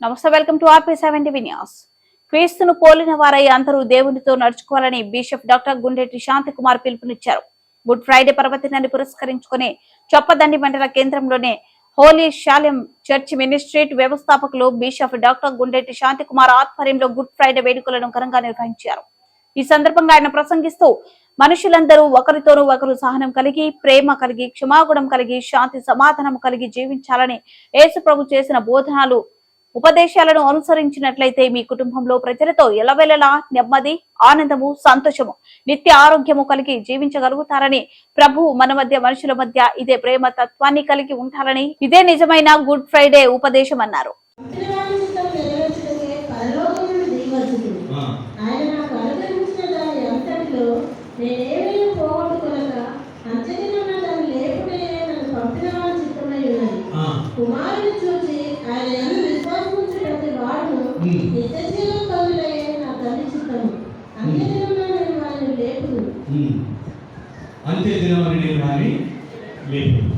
నమస్తే, welcome to RP7 TV news. క్రీస్తును పోలిన వారై అందరూ దేవునితో నడుచుకోవాలని బిషప్ డాక్టర్ గుండెటి శాంతికుమార్ పిలుపునిచ్చారు. గుడ్ ఫ్రైడే పర్వదినాన్ని పురస్కరించుకుని చొప్పదండి మండల కేంద్రంలోనే హోలీ శాలెం చర్చ్ మినిస్ట్రేట్ వ్యవస్థాపకులు బిషప్ డాక్టర్ గుండెటి శాంతికుమార్ ఆధ్వర్యంలో గుడ్ ఫ్రైడే వేడుకలను ఘనంగా నిర్వహించారు. ఈ సందర్భంగా ఆయన ప్రసంగిస్తూ మనుషులందరూ ఒకరితోనూ ఒకరు సహనం కలిగి, ప్రేమ కలిగి, క్షమాగుణం కలిగి, శాంతి సమాధానం కలిగి జీవించాలని యేసు ప్రభు చేసిన బోధనలు ఉపదేశాలను అనుసరించినట్లయితే మీ కుటుంబంలో ప్రజలతో ఎలవెలలా నెమ్మది, ఆనందము, సంతోషము, నిత్య ఆరోగ్యము కలిగి జీవించగలుగుతారని, ప్రభు మన మధ్య మనుషుల మధ్య ఇదే ప్రేమ తత్వాన్ని కలిగి ఉంటారని, ఇదే నిజమైన గుడ్ ఫ్రైడే ఉపదేశం అన్నారు. కుమారుని చూసి ఆయన విశ్వాసముంచుటకు వాడు నిత్యజీవం కలుగుటయే నా తండ్రి చిత్తము. అంత్యదినమున నేను వారిని లేపుదును. అంత్యదినమున నేను వారిని లేపుదును.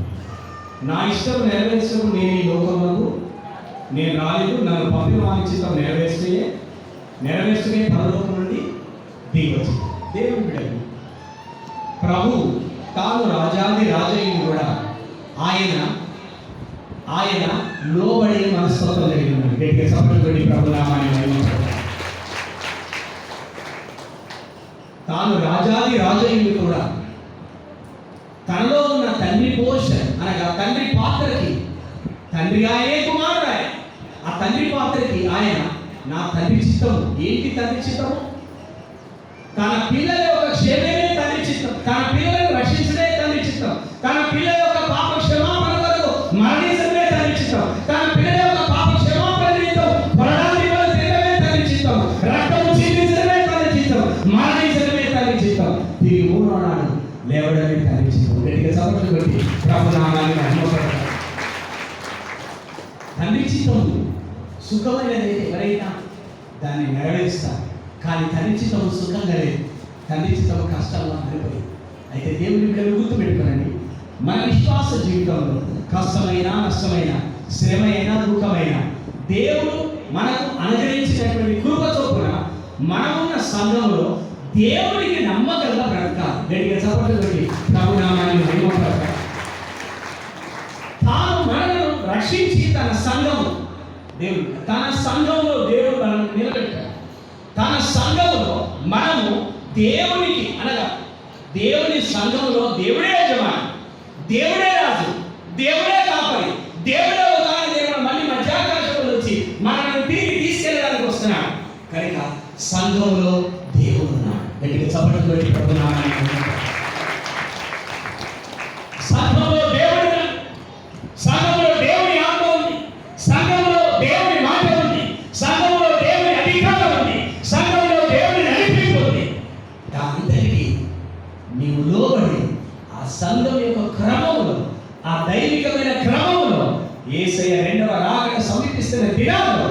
నా ఇష్టం నెరవేర్చడం నేను ఈ లోకములకు నేను రాలేదు. నన్ను పంపిన వారి చిత్తం నెరవేర్చనే పరలోకం నుండి దిగొచ్చు. దేవుని బిడ్డలు, ప్రభు తాను రాజాది రాజయ్య కూడా ఆయన లోబడి మనస్తత్వం కలిగి ఉన్నాడు. గట్టిగా సపోర్ట్ ప్రభు నామాన్ని తాను రాజాది రాజయ్యుడు కూడా తనలో ఉన్న తండ్రి పోషన్ అనగా తండ్రి పాత్రకి తండ్రిగా ఆయనే కుమారుడు. ఆ తండ్రి పాత్రకి ఆయన నా తండ్రి చిత్తము. ఏంటి తండ్రి చిత్తము? తన పిల్లల యొక్క క్షేమమే తండ్రి చిత్తం. తన పిల్లలను రక్షించడే తండ్రి చిత్తం. తన పిల్లల యొక్క పాప క్షమాపణ కొరకు మరణించడమే తండ్రి చిత్తం. తన పిల్లల యొక్క పాప క్షమాపణ నిమిత్తం ప్రాణాన్ని తినడమే తండ్రి చిత్తం. రక్తము చిందించడమే తండ్రి చిత్తం. మరణించడమే తండ్రి చిత్తం. తిరిగి మూడో నాడు లేవడమే తండ్రి చిత్తం. గట్టిగా సపోర్ట్ కొట్టి ప్రభు నామాన్ని మహిమపడతారు. తండ్రి చిత్తం సుఖమైనది ఎవరైనా దాన్ని నెరవేరుస్తారు. కానీ తండ్రి చిత్తము సుఖంగా లేదు. తండ్రి చిత్తము కష్టాల్లో మారిపోయింది. అయితే దేవుని బిడ్డలు గుర్తుపెట్టుకోనండి, మన విశ్వాస జీవితంలో కష్టమైన, నష్టమైన, శ్రమైన, దుఃఖమైన దేవుడు మనకు అనుగ్రహించినటువంటి కృప చొప్పున మనమున్న సంఘంలో దేవునికి నమ్మకంగా బ్రతకాలి. గట్టిగా సపోర్ట్ కొట్టి ప్రభు నామాన్ని మహిమపడతారు. తాను మనను రక్షించి తన సంఘంలో మనల్ని నిలబెట్టాడు. తన సంఘంలో మనము దేవునికి అనగా దేవుని సంఘంలో దేవుడే యజమాని, దేవుడే రాజు, దేవుడే కాపరి, దేవుడే దేవుడు మళ్ళీ మధ్యాకాశంలో వచ్చి మనల్ని తిరిగి తీసుకెళ్ళడానికి వస్తున్నాడు. కనుక సంఘంలో దేవుడు ఉన్నాడు. గట్టిగా చప్పట్లు కొట్టి ప్రభు నామాన్ని సంఘంలో దేవుడు, సంఘంలో దేవుని ఆత్మ ఉంది, సంఘంలో దేవుని మాట ఉంది, సంఘంలో దేవుని అధికారం ఉంది, సంఘంలో దేవుని నడిపింపు ఉంది. దానంతటికీ నీవు లోబడి ఆ సంఘం యొక్క క్రమంలో, ఆ దైవికమైన క్రమంలో యేసయ్య రెండవ రాకడ సమీపిస్తున్న దినాల్లో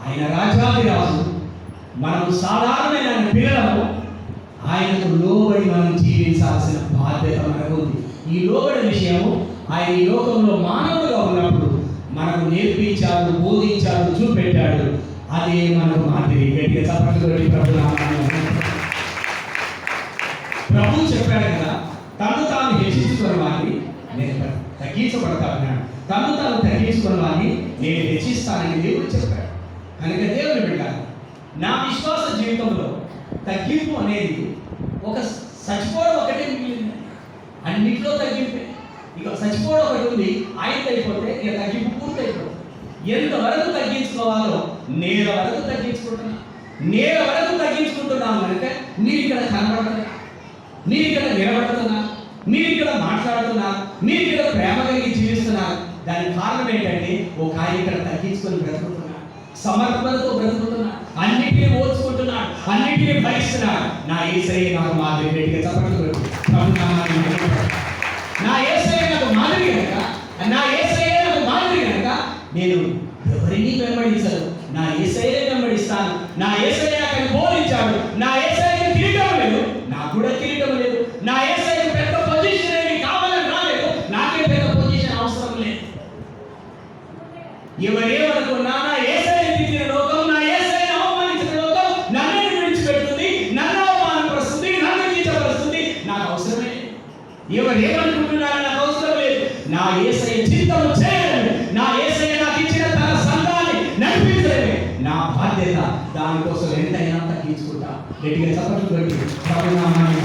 ఆయన రాజాది రాజు, మనము సాధారణమైన పిల్లలను ఆయనకు లోబడి మనం జీవించాల్సిన బాధ్యత మనకు ఉంది. ఈ లోబడి విషయము ఆయన ఈ లోకంలో మానవుడుగా ఉన్నప్పుడు మనకు నేర్పించాడు, బోధించాడు, చూపెట్టాడు. అదే మనకు మాదిరి. గట్టిగా చప్పట్లు కొట్టి ప్రభు చెప్పాడు కదా, తను తాను హెచ్చించుకున్న వాడిని నేను తగ్గించబడతాను, తను తాను తగ్గించుకున్న వాడిని నేను హెచ్చిస్తానని దేవుడు చెప్పాడు. కనుక దేవుని బిడ్డలారా, నా విశ్వాస జీవితంలో తగ్గింపు అనేది ఒక చచ్చిపోవడం ఒకటే మిగిలింది. అన్నింటిలో తగ్గింపే. ఇక చచ్చిపోవడం ఒకటి ఉంది, ఆయన అయిపోతే ఇక తగ్గింపు పూర్తి అయిపోతుంది. ఎంతవరకు తగ్గించుకోవాలో నేల వరకు తగ్గించుకుంటున్నాను కనుక మీరు ఇక్కడ కనబడుతున్నారు, మీరు ఇక్కడ నిలబడుతున్నారు, మీరు ఇక్కడ మాట్లాడుతున్నారు, మీరు ఇక్కడ ప్రేమ కలిగి జీవిస్తున్నారు. దానికి కారణం ఏంటంటే ఒక ఆయన ఇక్కడ తగ్గించుకొని బ్రతుకుతున్నాడు, సమర్పణతో బ్రతుకుతున్నాడు, అన్నిటినీ ఓర్చుకుంటున్నాడు, అన్నిటినీ భరిస్తున్నాడు. నా యేసయ్య నాకు మాదిరి. గట్టిగా చప్పట్లు నా యేసయ్య నాకు మాదిరి కనుక, నా యేసయ్య నాకు మాదిరి కనుక నేను ఎవరిని వెంబడించను, నా యేసయ్యనే వెంబడిస్తాను. నా యేసయ్య నాకు బోధించాడు. నా యేసయ్యకి కిరీటం లేదు, నాకు కూడా కిరీటం లేదు. నా యేసయ్య పెద్ద పొజిషన్ ఏమి కావాలని రాలేదు, నాకే పెద్ద పొజిషన్ అవసరం లేదు. ఎవరేమనుకున్నా నా యేసయ్య నా యేసయ్య చిత్తము చేయడమే, నా యేసయ్య నాకు ఇచ్చిన తన సంఘాన్ని నడిపించడమే నా బాధ్యత. దానికోసం ఎంతైనా తగ్గించుకుంటా. గట్టిగా చప్పట్లు పెట్టి ప్రభునామాన్ని